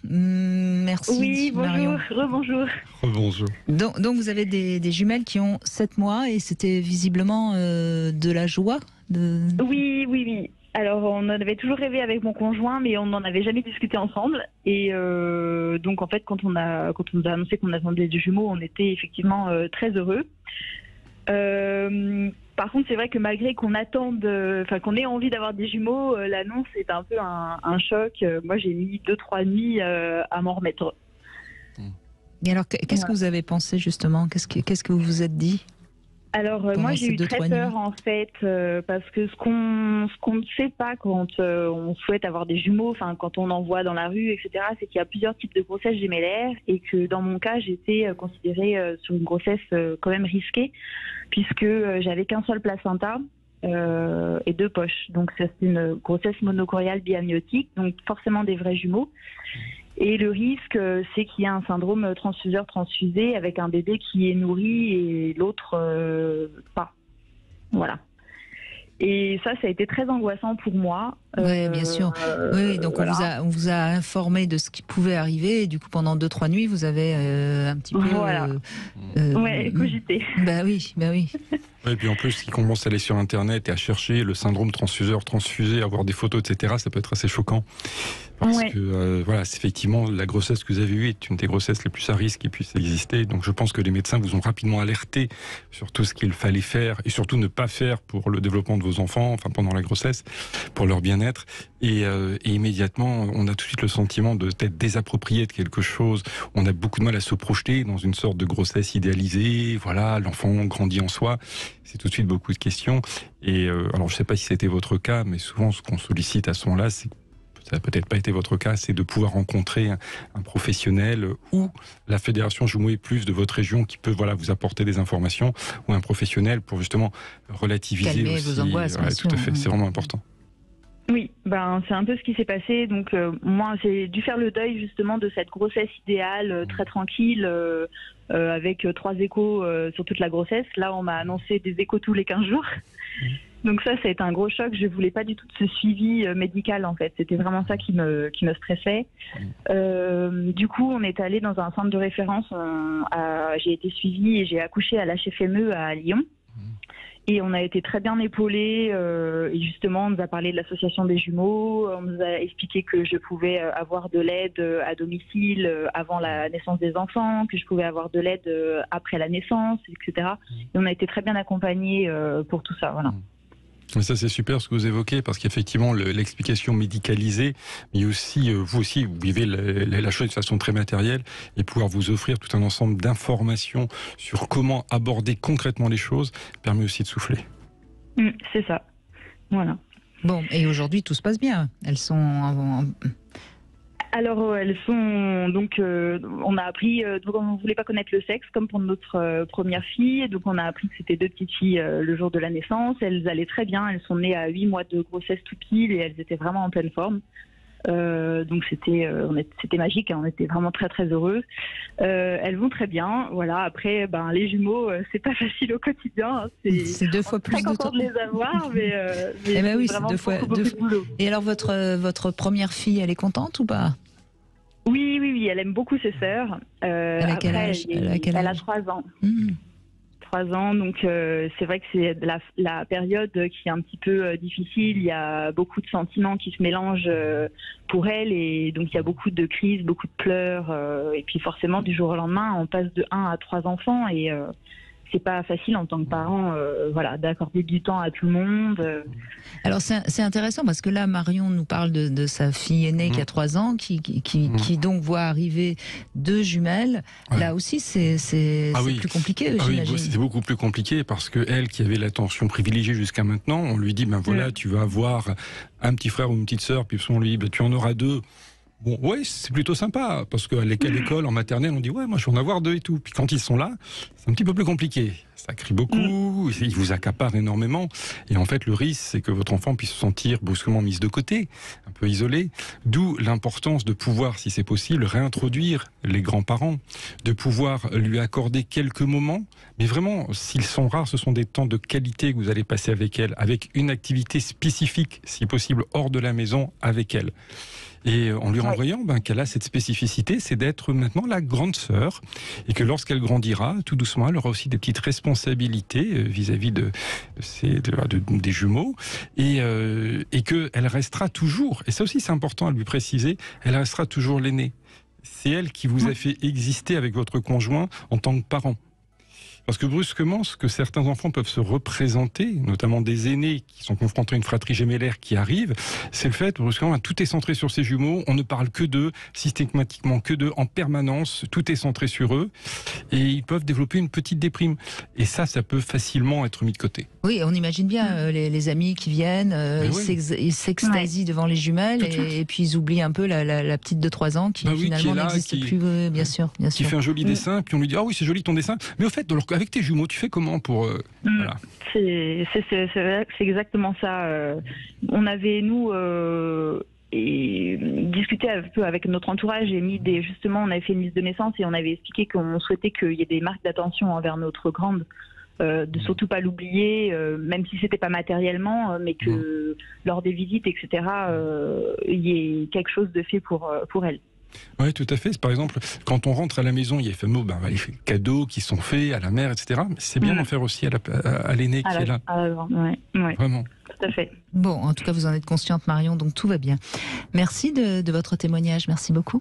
Merci Oui, Marion. bonjour, rebonjour. Rebonjour. Donc vous avez des jumelles qui ont 7 mois et c'était visiblement de la joie Oui, oui, oui. Alors, on en avait toujours rêvé avec mon conjoint, mais on n'en avait jamais discuté ensemble. Et donc, en fait, quand on nous a annoncé qu'on attendait des jumeaux, on était effectivement très heureux. Par contre, c'est vrai que malgré qu'on qu'on ait envie d'avoir des jumeaux, l'annonce est un peu un choc. Moi, j'ai mis 2-3 nuits à m'en remettre. Et alors, qu'est-ce que vous avez pensé justement ? Qu'est-ce que vous vous êtes dit ? Alors moi j'ai eu très peur en fait parce que ce qu'on ne sait pas quand on souhaite avoir des jumeaux, enfin quand on en voit dans la rue, etc., c'est qu'il y a plusieurs types de grossesse gémellaires et que dans mon cas j'étais considérée sur une grossesse quand même risquée puisque j'avais qu'un seul placenta et 2 poches, donc c'est une grossesse monocoriale biamniotique, donc forcément des vrais jumeaux. Et le risque, c'est qu'il y a un syndrome transfuseur-transfusé avec un bébé qui est nourri et l'autre pas. Voilà. Et ça a été très angoissant pour moi. Oui, bien sûr. Oui, donc voilà. on vous a informé de ce qui pouvait arriver. Et du coup, pendant 2-3 nuits, vous avez un petit peu... Voilà. Cogité. Bah oui. Et puis en plus, qui commence à aller sur Internet et à chercher le syndrome transfuseur-transfusé, avoir des photos, etc., ça peut être assez choquant. Parce que voilà, c'est effectivement la grossesse que vous avez eue est une des grossesses les plus à risque qui puisse exister. Donc je pense que les médecins vous ont rapidement alerté sur tout ce qu'il fallait faire et surtout ne pas faire pour le développement de vos enfants, enfin pendant la grossesse, pour leur bien-être. Et immédiatement, on a tout de suite le sentiment d'être désapproprié de quelque chose. On a beaucoup de mal à se projeter dans une sorte de grossesse idéalisée. Voilà, l'enfant grandit en soi. C'est tout de suite beaucoup de questions. Et alors je ne sais pas si c'était votre cas, mais souvent ce qu'on sollicite à ce moment-là, c'est ça n'a peut-être pas été votre cas, c'est de pouvoir rencontrer un professionnel ou la Fédération Jumeaux et Plus de votre région qui peut vous apporter des informations, ou un professionnel pour justement relativiser calmer aussi. Vos angoisses, bien tout à fait, c'est vraiment important. Oui, c'est un peu ce qui s'est passé. Donc moi, j'ai dû faire le deuil justement de cette grossesse idéale, très tranquille, avec 3 échos sur toute la grossesse. Là, on m'a annoncé des échos tous les 15 jours. Donc ça a été un gros choc. Je voulais pas du tout de ce suivi médical en fait. C'était vraiment ça qui me stressait. Du coup, on est allé dans un centre de référence. J'ai été suivie et j'ai accouché à l'HFME à Lyon. Et on a été très bien épaulés. Et justement, on nous a parlé de l'association des jumeaux. On nous a expliqué que je pouvais avoir de l'aide à domicile avant la naissance des enfants, que je pouvais avoir de l'aide après la naissance, etc. Et on a été très bien accompagnés pour tout ça. Voilà. Mais ça c'est super ce que vous évoquez parce qu'effectivement l'explication médicalisée, mais aussi vous vivez la chose de façon très matérielle et pouvoir vous offrir tout un ensemble d'informations sur comment aborder concrètement les choses permet aussi de souffler. C'est ça, voilà. Bon, et aujourd'hui tout se passe bien. Elles sont Alors elles sont donc on a appris donc on ne voulait pas connaître le sexe comme pour notre première fille, donc on a appris que c'était 2 petites filles le jour de la naissance. Elles allaient très bien, elles sont nées à 8 mois de grossesse tout pile et elles étaient vraiment en pleine forme. Donc c'était magique, on était vraiment très très heureux. Elles vont très bien, voilà. Après les jumeaux c'est pas facile au quotidien, c'est 2 fois plus très de content temps de les avoir, mais oui, c'est c'est 2 fois beaucoup de boulot. Et alors votre première fille, elle est contente ou pas ? Oui, elle aime beaucoup ses sœurs. Elle a quel âge ? Elle a 3 ans. 3 ans, donc c'est vrai que c'est la période qui est un petit peu difficile. Il y a beaucoup de sentiments qui se mélangent pour elle et donc il y a beaucoup de crises, beaucoup de pleurs et puis forcément du jour au lendemain on passe de 1 à 3 enfants et c'est pas facile en tant que parent d'accorder du temps à tout le monde. Alors c'est intéressant parce que là Marion nous parle de sa fille aînée qui a 3 ans qui donc voit arriver 2 jumelles. Ouais. Là aussi c'est plus compliqué, j'imagine. Oui, c'est beaucoup plus compliqué parce que elle qui avait l'attention privilégiée jusqu'à maintenant, on lui dit tu vas avoir un petit frère ou une petite sœur, puis on lui dit tu en auras 2. Bon, ouais, c'est plutôt sympa, parce qu'à l'école, en maternelle, on dit, ouais, moi, je vais en avoir 2 et tout. Puis quand ils sont là, c'est un petit peu plus compliqué. Ça crie beaucoup, ils vous accaparent énormément. Et en fait, le risque, c'est que votre enfant puisse se sentir brusquement mise de côté, un peu isolé. D'où l'importance de pouvoir, si c'est possible, réintroduire les grands-parents, de pouvoir lui accorder quelques moments. Mais vraiment, s'ils sont rares, ce sont des temps de qualité que vous allez passer avec elle, avec une activité spécifique, si possible, hors de la maison, avec elle. Et en lui renvoyant qu'elle a cette spécificité, c'est d'être maintenant la grande sœur, et que lorsqu'elle grandira, tout doucement, elle aura aussi des petites responsabilités vis-à-vis des jumeaux, et qu'elle restera toujours, et ça aussi c'est important à lui préciser, elle restera toujours l'aînée. C'est elle qui vous a fait exister avec votre conjoint en tant que parent. Parce que brusquement, ce que certains enfants peuvent se représenter, notamment des aînés qui sont confrontés à une fratrie gémellaire qui arrive, c'est le fait, brusquement, tout est centré sur ces jumeaux, on ne parle que d'eux, systématiquement que d'eux, en permanence, tout est centré sur eux, et ils peuvent développer une petite déprime. Et ça peut facilement être mis de côté. Oui, on imagine bien les amis qui viennent, ils s'extasient devant les jumelles, et puis ils oublient un peu la petite de 3 ans qui finalement n'existe plus, bien sûr. Qui fait un joli dessin, puis on lui dit « Ah oui, c'est joli ton dessin », mais au fait, avec tes jumeaux, tu fais comment pour... Voilà. C'est exactement ça. On avait, nous, discuté un peu avec notre entourage et justement, on avait fait une liste de naissance et on avait expliqué qu'on souhaitait qu'il y ait des marques d'attention envers notre grande, de surtout pas l'oublier, même si c'était pas matériellement, mais que lors des visites, etc., il y ait quelque chose de fait pour elle. Oui, tout à fait. Par exemple, quand on rentre à la maison, il y a les fameux les cadeaux qui sont faits à la mère, etc. Mais c'est bien d'en faire aussi à l'aîné qui est là. Vraiment. Tout à fait. Bon, en tout cas, vous en êtes consciente, Marion, donc tout va bien. Merci de votre témoignage. Merci beaucoup.